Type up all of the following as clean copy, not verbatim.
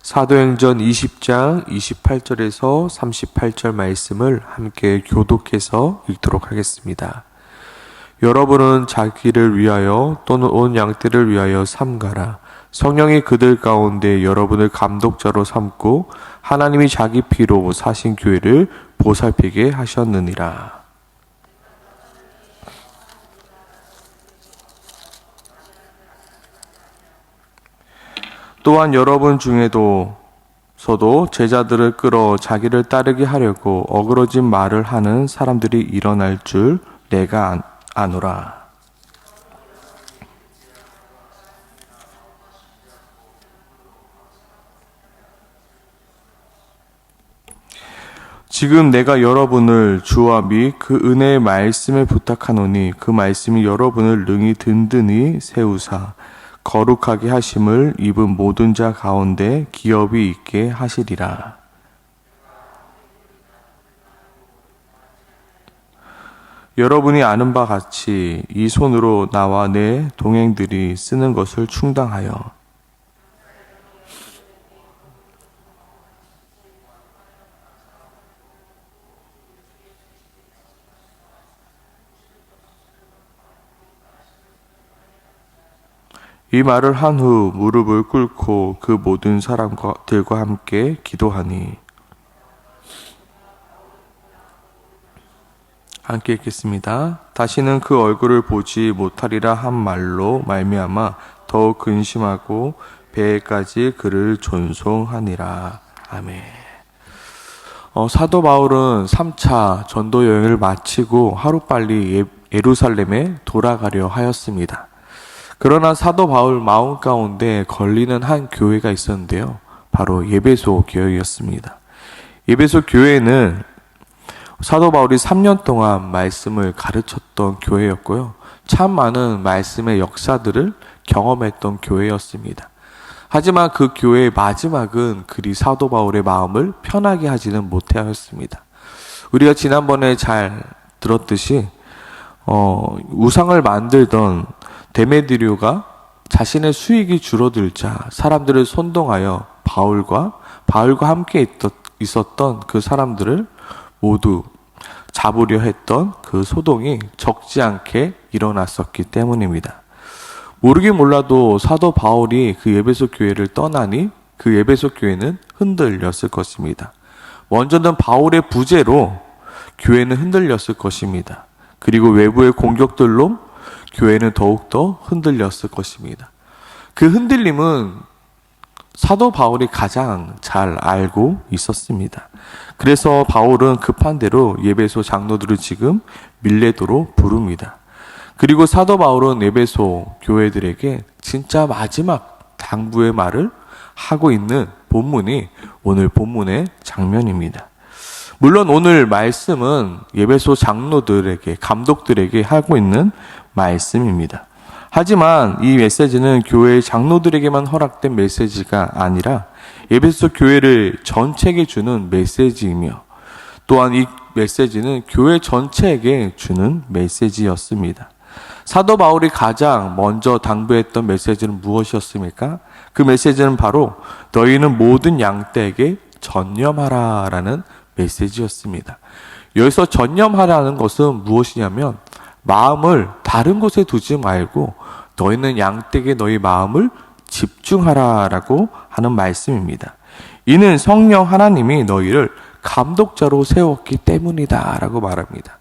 사도행전 20장 28절에서 38절 말씀을 함께 교독해서 읽도록 하겠습니다. 여러분은 자기를 위하여 또는 온 양떼를 위하여 삼가라. 성령이 그들 가운데 여러분을 감독자로 삼고 하나님이 자기 피로 사신 교회를 보살피게 하셨느니라. 또한 여러분 중에서도 제자들을 끌어 자기를 따르게 하려고 어그러진 말을 하는 사람들이 일어날 줄 내가 아노라. 지금 내가 여러분을 주와 및 그 은혜의 말씀을 부탁하노니 그 말씀이 여러분을 능히 든든히 세우사 거룩하게 하심을 입은 모든 자 가운데 기업이 있게 하시리라. 여러분이 아는 바 같이 이 손으로 나와 내 동행들이 쓰는 것을 충당하여 이 말을 한 후 무릎을 꿇고 그 모든 사람들과 함께 기도하니. 함께 읽겠습니다. 다시는 그 얼굴을 보지 못하리라 한 말로 말미암아 더욱 근심하고 배에까지 그를 존송하니라. 아멘. 사도 바울은 3차 전도 여행을 마치고 하루빨리 예루살렘에 돌아가려 하였습니다. 그러나 사도 바울 마음 가운데 걸리는 한 교회가 있었는데요. 바로 에베소 교회였습니다. 에베소 교회는 사도 바울이 3년 동안 말씀을 가르쳤던 교회였고요. 참 많은 말씀의 역사들을 경험했던 교회였습니다. 하지만 그 교회의 마지막은 그리 사도 바울의 마음을 편하게 하지는 못하였습니다. 우리가 지난번에 잘 들었듯이 우상을 만들던 데메드리오가 자신의 수익이 줄어들자 사람들을 선동하여 바울과 함께 있었던 그 사람들을 모두 잡으려 했던 그 소동이 적지 않게 일어났었기 때문입니다. 모르긴 몰라도 사도 바울이 그 에베소 교회를 떠나니 그 에베소 교회는 흔들렸을 것입니다. 먼저는 바울의 부재로 교회는 흔들렸을 것입니다. 그리고 외부의 공격들로 교회는 더욱더 흔들렸을 것입니다. 그 흔들림은 사도 바울이 가장 잘 알고 있었습니다. 그래서 바울은 급한 대로 에베소 장로들을 지금 밀레도로 부릅니다. 그리고 사도 바울은 에베소 교회들에게 진짜 마지막 당부의 말을 하고 있는 본문이 오늘 본문의 장면입니다. 물론 오늘 말씀은 에베소 장로들에게, 감독들에게 하고 있는 말씀입니다. 하지만 이 메시지는 교회 장로들에게만 허락된 메시지가 아니라 에베소 교회를 전체에게 주는 메시지이며 또한 이 메시지는 교회 전체에게 주는 메시지였습니다. 사도 바울이 가장 먼저 당부했던 메시지는 무엇이었습니까? 그 메시지는 바로 너희는 모든 양떼에게 전념하라 라는 메시지였습니다. 여기서 전념하라는 것은 무엇이냐면 마음을 다른 곳에 두지 말고 너희는 양떼에게 너희 마음을 집중하라라고 하는 말씀입니다. 이는 성령 하나님이 너희를 감독자로 세웠기 때문이다 라고 말합니다.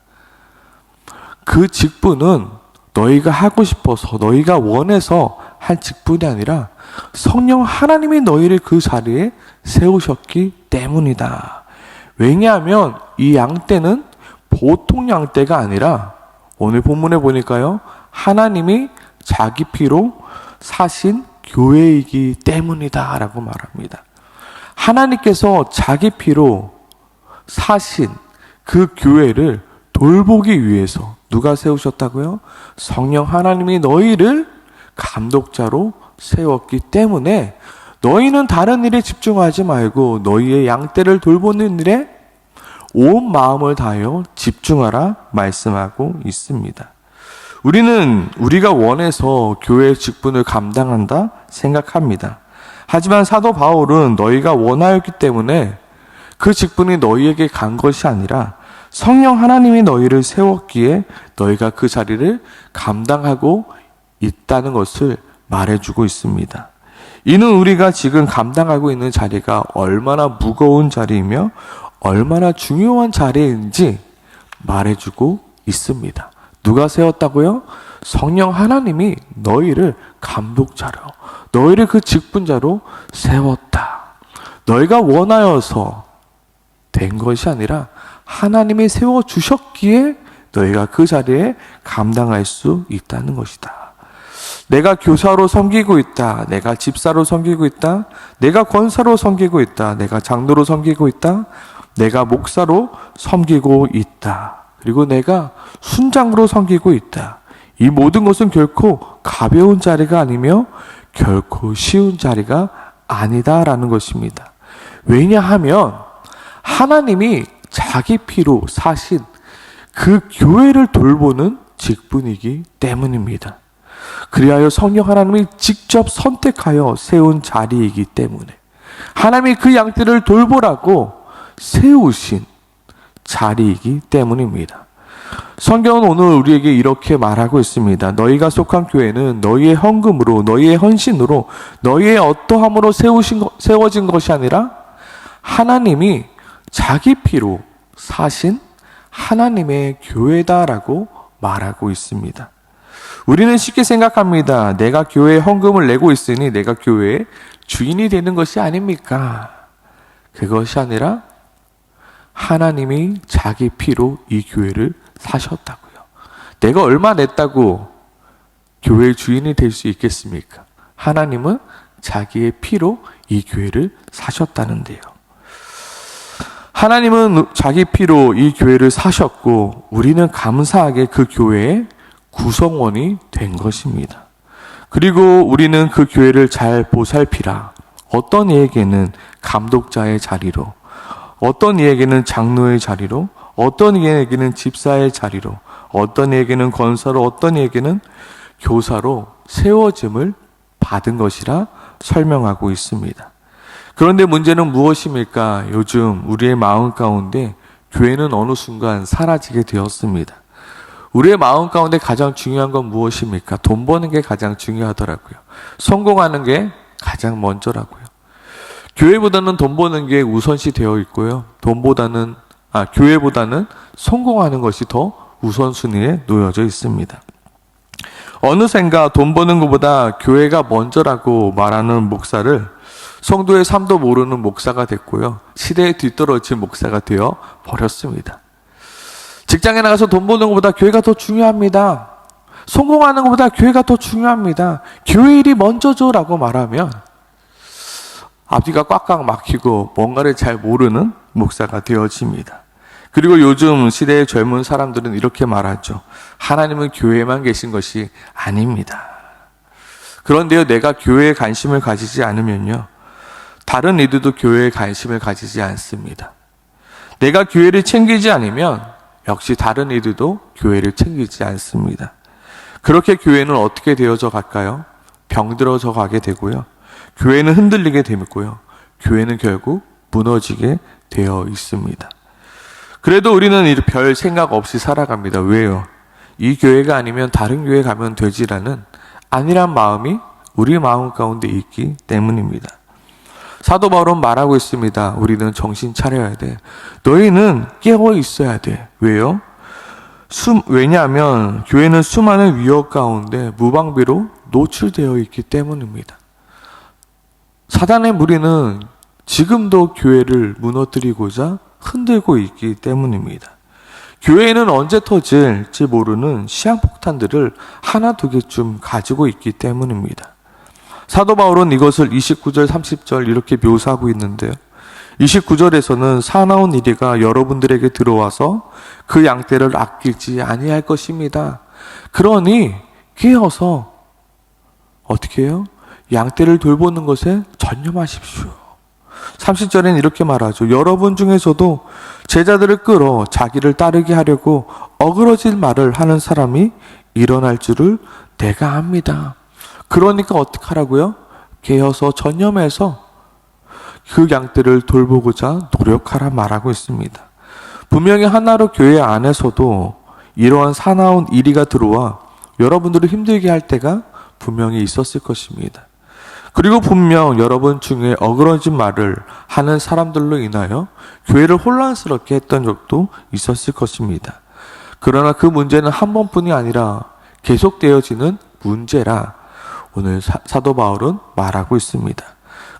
그 직분은 너희가 하고 싶어서 너희가 원해서 한 직분이 아니라 성령 하나님이 너희를 그 자리에 세우셨기 때문이다. 왜냐하면 이 양떼는 보통 양떼가 아니라 오늘 본문에 보니까요, 하나님이 자기 피로 사신 교회이기 때문이다 라고 말합니다. 하나님께서 자기 피로 사신 그 교회를 돌보기 위해서 누가 세우셨다고요? 성령 하나님이 너희를 감독자로 세웠기 때문에 너희는 다른 일에 집중하지 말고 너희의 양떼를 돌보는 일에 온 마음을 다하여 집중하라 말씀하고 있습니다. 우리가 원해서 교회의 직분을 감당한다 생각합니다. 하지만 사도 바울은 너희가 원하였기 때문에 그 직분이 너희에게 간 것이 아니라 성령 하나님이 너희를 세웠기에 너희가 그 자리를 감당하고 있다는 것을 말해주고 있습니다. 이는 우리가 지금 감당하고 있는 자리가 얼마나 무거운 자리이며 얼마나 중요한 자리인지 말해주고 있습니다. 누가 세웠다고요? 성령 하나님이 너희를 감독자로, 너희를 그 직분자로 세웠다. 너희가 원하여서 된 것이 아니라 하나님이 세워주셨기에 너희가 그 자리에 감당할 수 있다는 것이다. 내가 교사로 섬기고 있다. 내가 집사로 섬기고 있다. 내가 권사로 섬기고 있다. 내가 장로로 섬기고 있다. 내가 목사로 섬기고 있다. 그리고 내가 순장으로 섬기고 있다. 이 모든 것은 결코 가벼운 자리가 아니며 결코 쉬운 자리가 아니다라는 것입니다. 왜냐하면 하나님이 자기 피로 사신 그 교회를 돌보는 직분이기 때문입니다. 그리하여 성령 하나님이 직접 선택하여 세운 자리이기 때문에 하나님이 그 양떼를 돌보라고 세우신 자리이기 때문입니다. 성경은 오늘 우리에게 이렇게 말하고 있습니다. 너희가 속한 교회는 너희의 헌금으로, 너희의 헌신으로, 너희의 어떠함으로 세워진 것이 아니라 하나님이 자기 피로 사신 하나님의 교회다라고 말하고 있습니다. 우리는 쉽게 생각합니다. 내가 교회에 헌금을 내고 있으니 내가 교회의 주인이 되는 것이 아닙니까? 그것이 아니라 하나님이 자기 피로 이 교회를 사셨다고요. 내가 얼마 냈다고 교회의 주인이 될 수 있겠습니까? 하나님은 자기의 피로 이 교회를 사셨다는데요. 하나님은 자기 피로 이 교회를 사셨고 우리는 감사하게 그 교회의 구성원이 된 것입니다. 그리고 우리는 그 교회를 잘 보살피라. 어떤 이에게는 감독자의 자리로, 어떤 이에게는 장로의 자리로, 어떤 이에게는 집사의 자리로, 어떤 이에게는 권사로, 어떤 이에게는 교사로 세워짐을 받은 것이라 설명하고 있습니다. 그런데 문제는 무엇입니까? 요즘 우리의 마음 가운데 교회는 어느 순간 사라지게 되었습니다. 우리의 마음 가운데 가장 중요한 건 무엇입니까? 돈 버는 게 가장 중요하더라고요. 성공하는 게 가장 먼저라고요. 교회보다는 돈 버는 게 우선시 되어 있고요. 교회보다는 성공하는 것이 더 우선순위에 놓여져 있습니다. 어느샌가 돈 버는 것보다 교회가 먼저라고 말하는 목사를 성도의 삶도 모르는 목사가 됐고요. 시대에 뒤떨어진 목사가 되어 버렸습니다. 직장에 나가서 돈 버는 것보다 교회가 더 중요합니다. 성공하는 것보다 교회가 더 중요합니다. 교회 일이 먼저죠라고 말하면 앞뒤가 꽉꽉 막히고 뭔가를 잘 모르는 목사가 되어집니다. 그리고 요즘 시대의 젊은 사람들은 이렇게 말하죠. 하나님은 교회에만 계신 것이 아닙니다. 그런데요, 내가 교회에 관심을 가지지 않으면요, 다른 이들도 교회에 관심을 가지지 않습니다. 내가 교회를 챙기지 않으면 역시 다른 이들도 교회를 챙기지 않습니다. 그렇게 교회는 어떻게 되어져 갈까요? 병들어져 가게 되고요. 교회는 흔들리게 되고요. 교회는 결국 무너지게 되어 있습니다. 그래도 우리는 별 생각 없이 살아갑니다. 왜요? 이 교회가 아니면 다른 교회 가면 되지라는 안일한 마음이 우리 마음 가운데 있기 때문입니다. 사도 바울은 말하고 있습니다. 우리는 정신 차려야 돼. 너희는 깨어 있어야 돼. 왜요? 왜냐하면 교회는 수많은 위협 가운데 무방비로 노출되어 있기 때문입니다. 사단의 무리는 지금도 교회를 무너뜨리고자 흔들고 있기 때문입니다. 교회는 언제 터질지 모르는 시한폭탄들을 하나 두 개쯤 가지고 있기 때문입니다. 사도 바울은 이것을 29절 30절 이렇게 묘사하고 있는데요. 29절에서는 사나운 이리가 여러분들에게 들어와서 그 양떼를 아끼지 아니할 것입니다. 그러니 깨어서 어떻게 해요? 양떼를 돌보는 것에 전념하십시오. 30절에는 이렇게 말하죠. 여러분 중에서도 제자들을 끌어 자기를 따르게 하려고 어그러질 말을 하는 사람이 일어날 줄을 내가 압니다. 그러니까 어떻게 하라고요? 개어서 전념해서 그 양떼를 돌보고자 노력하라 말하고 있습니다. 분명히 하나로 교회 안에서도 이러한 사나운 이리가 들어와 여러분들을 힘들게 할 때가 분명히 있었을 것입니다. 그리고 분명 여러분 중에 어그러진 말을 하는 사람들로 인하여 교회를 혼란스럽게 했던 적도 있었을 것입니다. 그러나 그 문제는 한 번뿐이 아니라 계속되어지는 문제라 오늘 사도 바울은 말하고 있습니다.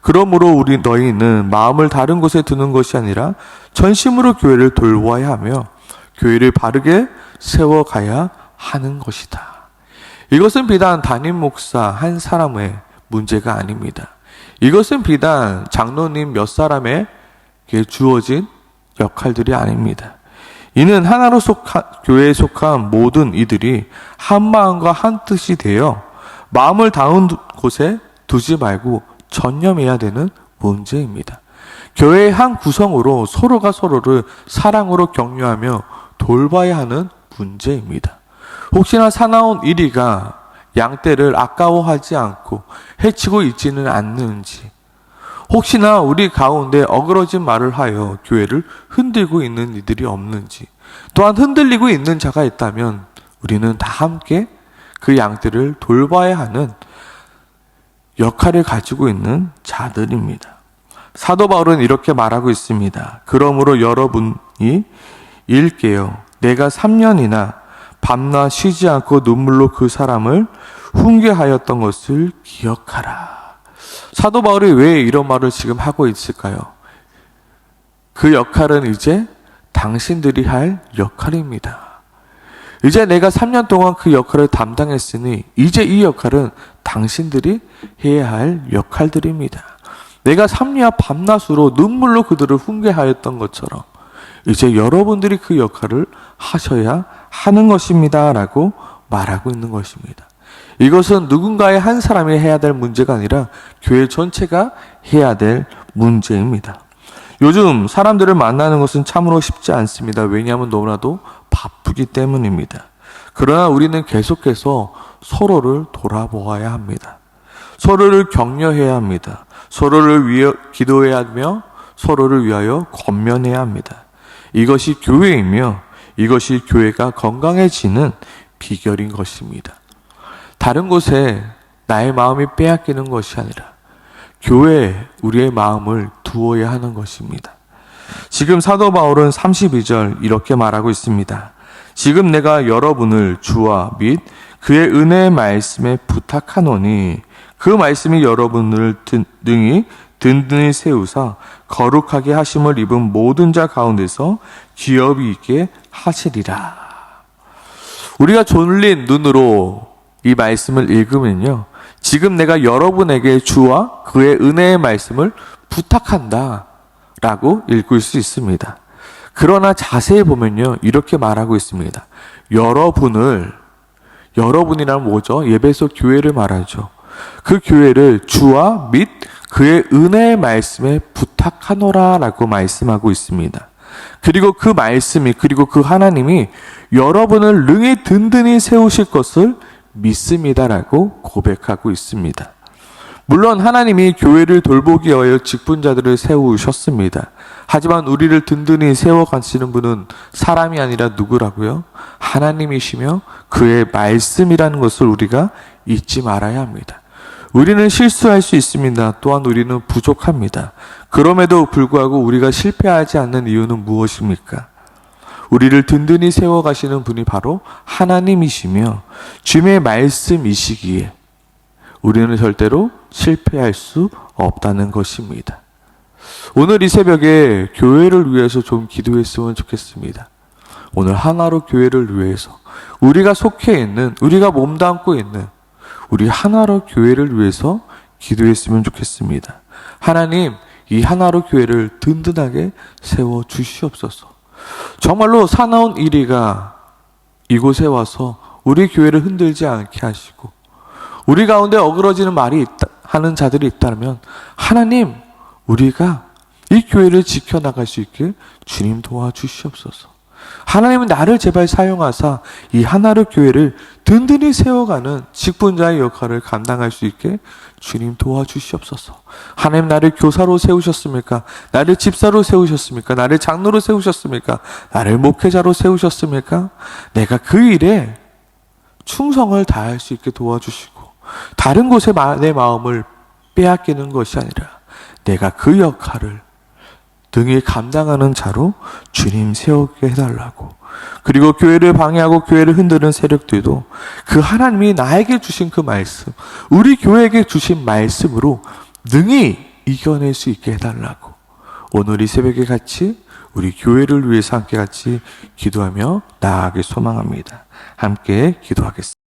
그러므로 너희는 마음을 다른 곳에 두는 것이 아니라 전심으로 교회를 돌보아야 하며 교회를 바르게 세워가야 하는 것이다. 이것은 비단 담임 목사 한 사람의 문제가 아닙니다. 이것은 비단 장로님 몇 사람에게 주어진 역할들이 아닙니다. 이는 하나로 교회에 속한 모든 이들이 한 마음과 한 뜻이 되어 마음을 닿은 곳에 두지 말고 전념해야 되는 문제입니다. 교회의 한 구성으로 서로가 서로를 사랑으로 격려하며 돌봐야 하는 문제입니다. 혹시나 사나운 이리가 양떼를 아까워하지 않고 해치고 있지는 않는지, 혹시나 우리 가운데 어그러진 말을 하여 교회를 흔들고 있는 이들이 없는지, 또한 흔들리고 있는 자가 있다면 우리는 다 함께 그 양떼를 돌봐야 하는 역할을 가지고 있는 자들입니다. 사도 바울은 이렇게 말하고 있습니다. 그러므로 여러분이 일깨어 내가 3년이나 밤낮 쉬지 않고 눈물로 그 사람을 훈계하였던 것을 기억하라. 사도 바울이 왜 이런 말을 지금 하고 있을까요? 그 역할은 이제 당신들이 할 역할입니다. 이제 내가 3년 동안 그 역할을 담당했으니 이제 이 역할은 당신들이 해야 할 역할들입니다. 내가 3년 밤낮으로 눈물로 그들을 훈계하였던 것처럼 이제 여러분들이 그 역할을 하셔야 하는 것입니다 라고 말하고 있는 것입니다. 이것은 누군가의 한 사람이 해야 될 문제가 아니라 교회 전체가 해야 될 문제입니다. 요즘 사람들을 만나는 것은 참으로 쉽지 않습니다. 왜냐하면 너무나도 바쁘기 때문입니다. 그러나 우리는 계속해서 서로를 돌아보아야 합니다. 서로를 격려해야 합니다. 서로를 위해 기도해야 하며 서로를 위하여 권면해야 합니다. 이것이 교회이며 이것이 교회가 건강해지는 비결인 것입니다. 다른 곳에 나의 마음이 빼앗기는 것이 아니라 교회에 우리의 마음을 두어야 하는 것입니다. 지금 사도 바울은 32절 이렇게 말하고 있습니다. 지금 내가 여러분을 주와 및 그의 은혜의 말씀에 부탁하노니 그 말씀이 여러분을 능히 든든히 세우사 거룩하게 하심을 입은 모든 자 가운데서 기업이 있게 하시리라. 우리가 졸린 눈으로 이 말씀을 읽으면요, 지금 내가 여러분에게 주와 그의 은혜의 말씀을 부탁한다 라고 읽을 수 있습니다. 그러나 자세히 보면요, 이렇게 말하고 있습니다. 여러분이란 뭐죠? 예배소 교회를 말하죠. 그 교회를 주와 및 그의 은혜의 말씀에 부탁하노라 라고 말씀하고 있습니다. 그리고 그 말씀이, 그리고 그 하나님이 여러분을 능히 든든히 세우실 것을 믿습니다 라고 고백하고 있습니다. 물론 하나님이 교회를 돌보기 위하여 직분자들을 세우셨습니다. 하지만 우리를 든든히 세워가시는 분은 사람이 아니라 누구라고요? 하나님이시며 그의 말씀이라는 것을 우리가 잊지 말아야 합니다. 우리는 실수할 수 있습니다. 또한 우리는 부족합니다. 그럼에도 불구하고 우리가 실패하지 않는 이유는 무엇입니까? 우리를 든든히 세워가시는 분이 바로 하나님이시며 주님의 말씀이시기에 우리는 절대로 실패할 수 없다는 것입니다. 오늘 이 새벽에 교회를 위해서 좀 기도했으면 좋겠습니다. 오늘 하나로 교회를 위해서 우리가 속해 있는, 우리가 몸담고 있는 우리 하나로 교회를 위해서 기도했으면 좋겠습니다. 하나님, 이 하나로 교회를 든든하게 세워 주시옵소서. 정말로 사나운 이리가 이곳에 와서 우리 교회를 흔들지 않게 하시고 우리 가운데 어그러지는 하는 자들이 있다면 하나님, 우리가 이 교회를 지켜나갈 수 있게 주님 도와주시옵소서. 하나님은 나를 제발 사용하사 이 하나로 교회를 든든히 세워가는 직분자의 역할을 감당할 수 있게 주님 도와주시옵소서. 하나님 나를 교사로 세우셨습니까? 나를 집사로 세우셨습니까? 나를 장로로 세우셨습니까? 나를 목회자로 세우셨습니까? 내가 그 일에 충성을 다할 수 있게 도와주시고 다른 곳에 내 마음을 빼앗기는 것이 아니라 내가 그 역할을 등에 감당하는 자로 주님 세우게 해달라고. 그리고 교회를 방해하고 교회를 흔드는 세력들도 그 하나님이 나에게 주신 그 말씀, 우리 교회에게 주신 말씀으로 능히 이겨낼 수 있게 해달라고. 오늘 이 새벽에 같이 우리 교회를 위해서 함께 같이 기도하며 나아가길 소망합니다. 함께 기도하겠습니다.